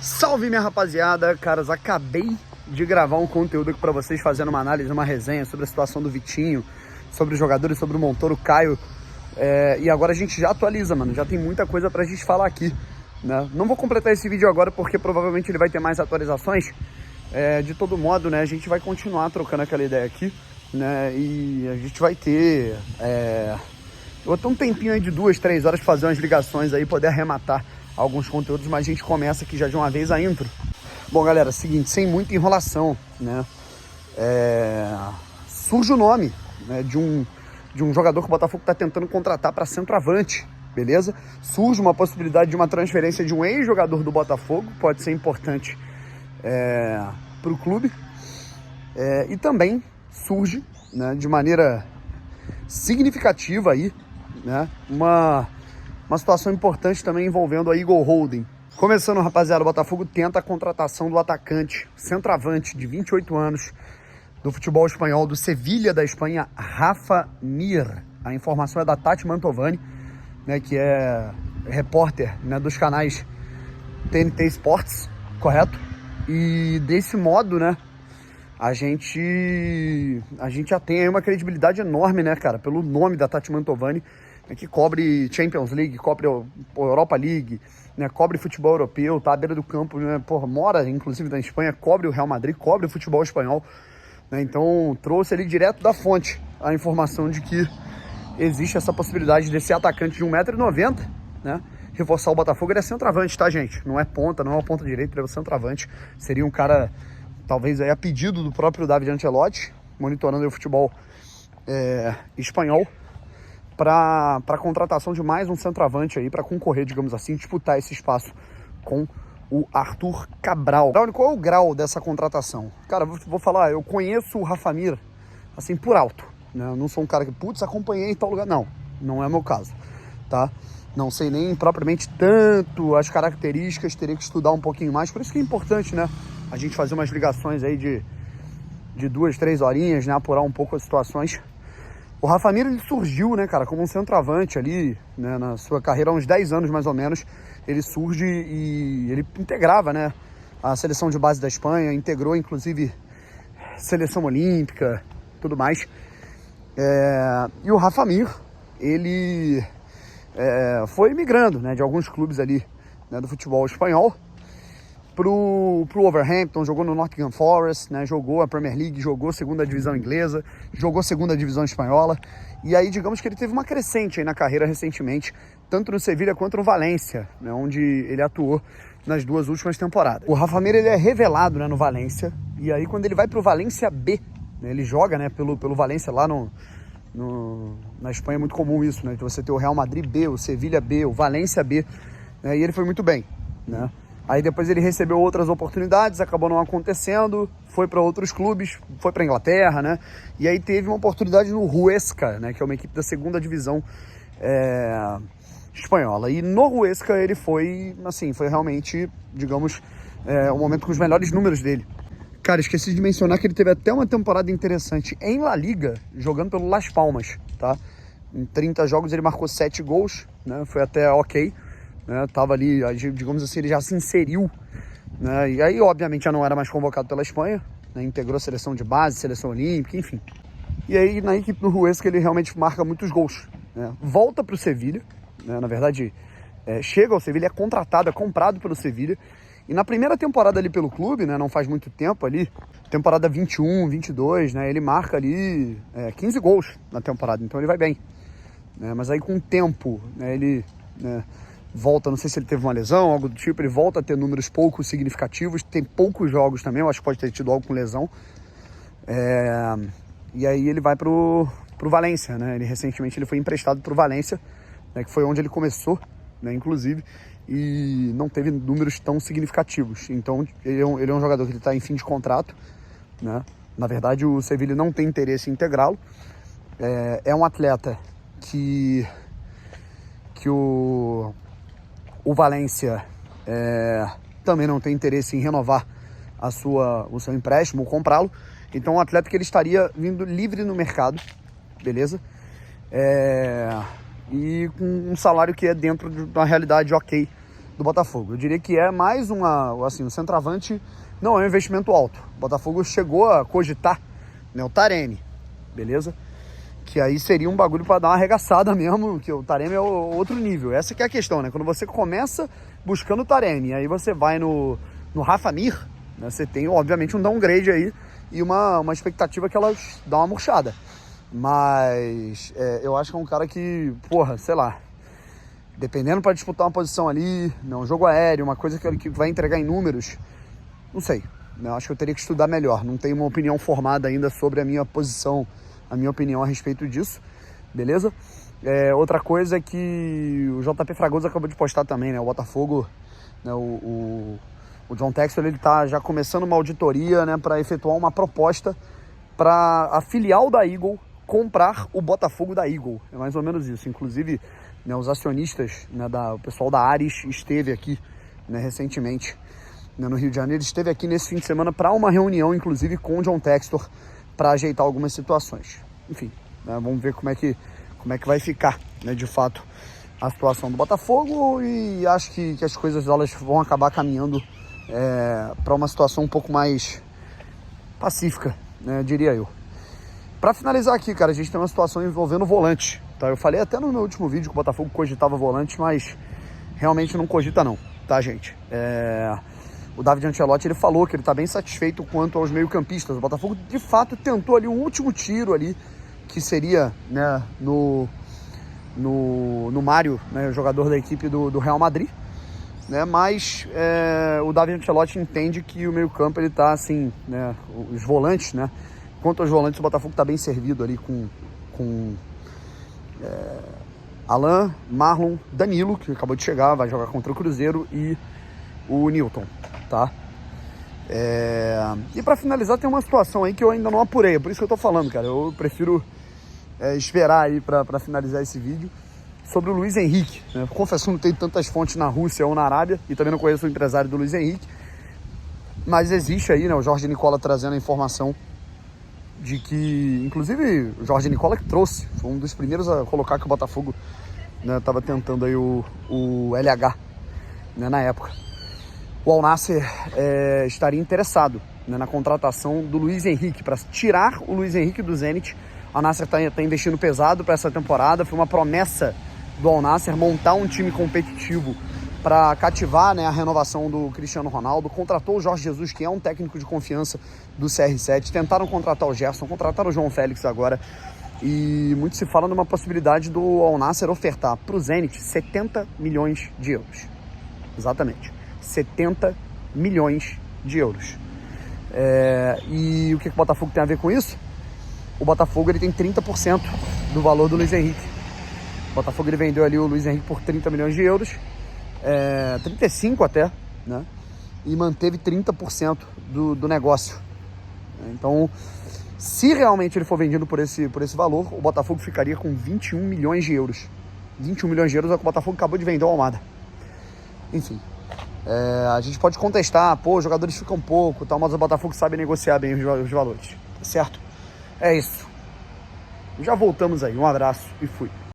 Salve, minha rapaziada, caras, acabei de gravar um conteúdo aqui pra vocês, fazendo uma análise, uma resenha sobre a situação do Vitinho, sobre os jogadores, sobre o Montoro, Caio, e agora a gente já atualiza, mano, já tem muita coisa pra gente falar aqui, né? Não vou completar esse vídeo agora porque provavelmente ele vai ter mais atualizações, de todo modo, né, a gente vai continuar trocando aquela ideia aqui, né, e a gente vai ter, eu vou ter um tempinho aí de 2, 3 horas pra fazer umas ligações aí, poder arrematar alguns conteúdos, mas a gente começa aqui já de uma vez a intro. Bom, galera, seguinte, sem muita enrolação, né, surge o nome, né, de um jogador que o Botafogo está tentando contratar para centroavante, beleza? Surge uma possibilidade de uma transferência de um ex-jogador do Botafogo, pode ser importante para o clube, e também surge, né, de maneira significativa aí, né, uma situação importante também envolvendo a Eagle Holding. Começando, rapaziada, o Botafogo tenta a contratação do atacante, centroavante de 28 anos, do futebol espanhol, do Sevilha da Espanha, Rafa Mir. A informação é da Tati Mantovani, né, que é repórter, né, dos canais TNT Sports, correto? E desse modo, né, a gente já tem aí uma credibilidade enorme, né, cara, pelo nome da Tati Mantovani, que cobre Champions League, cobre Europa League, né, cobre futebol europeu, tá à beira do campo, né, mora inclusive na Espanha, cobre o Real Madrid, cobre o futebol espanhol, né, então trouxe ali direto da fonte a informação de que existe essa possibilidade desse atacante de 1,90 m, né, reforçar o Botafogo. Ele é centroavante, tá, gente? Não é ponta, não é uma ponta direita, ele é o centroavante. Seria um cara, talvez aí a pedido do próprio David Ancelotti, monitorando o futebol espanhol, para a contratação de mais um centroavante aí, para concorrer, digamos assim, disputar esse espaço com o Arthur Cabral. Qual é o grau dessa contratação? Cara, vou falar, eu conheço o Rafa Mir, assim, por alto, né? Eu não sou um cara que, putz, acompanhei em tal lugar. Não é o meu caso, tá? Não sei nem propriamente tanto as características, teria que estudar um pouquinho mais, por isso que é importante, né, a gente fazer umas ligações aí de 2, 3 horinhas, né, apurar um pouco as situações. O Rafa Mir, ele surgiu, né, cara, como um centroavante ali, né, na sua carreira há uns 10 anos mais ou menos. Ele surge e ele integrava, né, a seleção de base da Espanha, integrou inclusive seleção olímpica, tudo mais. E o Rafa Mir, ele foi migrando, né, de alguns clubes ali, né, do futebol espanhol pro Wolverhampton, jogou no Nottingham Forest, né, jogou a Premier League, jogou segunda divisão inglesa, jogou segunda divisão espanhola, e aí digamos que ele teve uma crescente aí na carreira recentemente, tanto no Sevilha quanto no Valência, né, onde ele atuou nas 2 últimas temporadas. O Rafa Mir, ele é revelado, né, no Valência, e aí quando ele vai pro Valência B, né, ele joga, né, pelo Valência lá na Espanha. É muito comum isso, né, de você ter o Real Madrid B, o Sevilha B, o Valência B, né, e ele foi muito bem, né. Aí depois ele recebeu outras oportunidades, acabou não acontecendo, foi para outros clubes, foi para Inglaterra, né? E aí teve uma oportunidade no Huesca, né? Que é uma equipe da segunda divisão espanhola. E no Huesca ele foi, assim, foi realmente, digamos, o momento com os melhores números dele. Cara, esqueci de mencionar que ele teve até uma temporada interessante em La Liga, jogando pelo Las Palmas, tá? Em 30 jogos ele marcou 7 gols, né? Foi até ok. Né, tava ali, digamos assim, ele já se inseriu, né, e aí obviamente já não era mais convocado pela Espanha, né, integrou a seleção de base, seleção olímpica, enfim. E aí na equipe do Huesca ele realmente marca muitos gols, né, volta para o Sevilha, né, na verdade chega ao Sevilha, é contratado, é comprado pelo Sevilha, e na primeira temporada ali pelo clube, né, não faz muito tempo ali, temporada 21, 22, né, ele marca ali 15 gols na temporada, então ele vai bem, né, mas aí com o tempo, né, ele, né, volta, não sei se ele teve uma lesão, algo do tipo, ele volta a ter números pouco significativos, tem poucos jogos também, eu acho que pode ter tido algo com lesão. E aí ele vai pro Valência, né? Recentemente ele foi emprestado pro Valência, né, que foi onde ele começou, né, inclusive, e não teve números tão significativos. Então ele é um jogador que está em fim de contrato, né? Na verdade o Sevilha não tem interesse em integrá-lo. É um atleta que o Valência também não tem interesse em renovar o seu empréstimo ou comprá-lo. Então, um atleta que ele estaria vindo livre no mercado, beleza? E com um salário que é dentro da realidade ok do do Botafogo. Eu diria que é mais um centroavante não é um investimento alto. O Botafogo chegou a cogitar, né, o Taremi, beleza? Que aí seria um bagulho para dar uma arregaçada mesmo, que o Taremi é outro nível. Essa que é a questão, né? Quando você começa buscando o Taremi, aí você vai no Rafa Mir, né, você tem, obviamente, um downgrade aí e uma expectativa que ela dá uma murchada. Mas eu acho que é um cara que, porra, sei lá, dependendo para disputar uma posição ali, né, um jogo aéreo, uma coisa que vai entregar em números, não sei. Né, eu acho que eu teria que estudar melhor. Não tenho uma opinião formada ainda sobre a minha posição, a minha opinião a respeito disso, beleza? Outra coisa é que o JP Fragoso acabou de postar também, né? O Botafogo, né, o John Textor, ele tá já começando uma auditoria, né, para efetuar uma proposta para a filial da Eagle comprar o Botafogo da Eagle. É mais ou menos isso. Inclusive, né, os acionistas, né, o pessoal da Ares esteve aqui, né, recentemente, né, no Rio de Janeiro. Esteve aqui nesse fim de semana para uma reunião, inclusive, com o John Textor, para ajeitar algumas situações. Enfim, né, vamos ver como é que vai ficar, né, de fato, a situação do Botafogo, e acho que as coisas elas vão acabar caminhando para uma situação um pouco mais pacífica, né, diria eu. Para finalizar aqui, cara, a gente tem uma situação envolvendo volante, tá? Eu falei até no meu último vídeo que o Botafogo cogitava volante, mas realmente não cogita não, tá, gente? O David Ancelotti, ele falou que ele tá bem satisfeito quanto aos meio-campistas. O Botafogo, de fato, tentou ali um último tiro ali, que seria, né, no Mário, né, jogador da equipe do Real Madrid, né, mas o David Ancelotti entende que o meio-campo, ele tá assim, né, os volantes, né, quanto aos volantes, o Botafogo tá bem servido ali com Alan, Marlon, Danilo, que acabou de chegar, vai jogar contra o Cruzeiro, e o Newton, tá? E para finalizar, tem uma situação aí que eu ainda não apurei, é por isso que eu tô falando, cara. Eu prefiro esperar aí para finalizar esse vídeo, sobre o Luiz Henrique, né? Confesso que não tenho tantas fontes na Rússia ou na Arábia, e também não conheço o empresário do Luiz Henrique, mas existe aí, né, o Jorge Nicola trazendo a informação de que, inclusive, o Jorge Nicola que trouxe, foi um dos primeiros a colocar que o Botafogo, né, tava tentando aí o LH, né, na época. O Al Nassr estaria interessado, né, na contratação do Luiz Henrique, para tirar o Luiz Henrique do Zenit. O Al Nassr tá investindo pesado para essa temporada, foi uma promessa do Al Nassr montar um time competitivo para cativar, né, a renovação do Cristiano Ronaldo. Contratou o Jorge Jesus, que é um técnico de confiança do CR7, tentaram contratar o Gerson, contrataram o João Félix agora, e muito se fala numa possibilidade do Al Nassr ofertar para o Zenit 70 milhões de euros. Exatamente. 70 milhões de euros. E o que o Botafogo tem a ver com isso? O Botafogo, ele tem 30% do valor do Luiz Henrique. O Botafogo, ele vendeu ali o Luiz Henrique por 30 milhões de euros, 35 até, né? E manteve 30% do negócio. Então, se realmente ele for vendido por esse valor, o Botafogo ficaria com 21 milhões de euros. 21 milhões de euros é o que o Botafogo acabou de vender ao Almada. Enfim. A gente pode contestar, pô, os jogadores ficam pouco, tal, mas o Botafogo sabe negociar bem os valores, tá certo? É isso. Já voltamos aí, um abraço e fui.